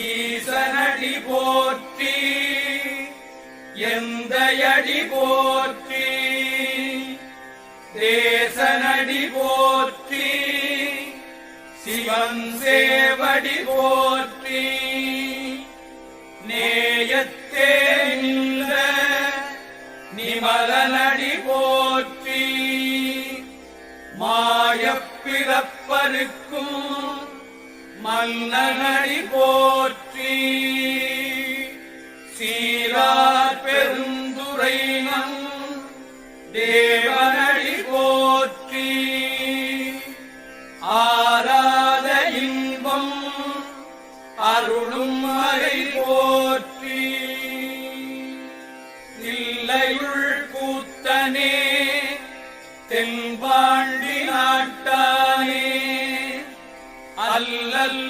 ஈசனடி போற்றி எந்தையடி போற்றி தேசனடி போற்றி சிவன் சேவடி போற்றி நேயத்தே நின்ற நிமலனடி போற்றி மாயப்பிறப்பருக்கும் மன்னனடி போற்றி சீரார் பெருந்துரைனம் தேவனடி போற்றி ஆராத இன்பம் அருளும் மறை போற்றி தில்லையுள் கூத்தனே தென்பாண்டி நாட்டானே அல்லல்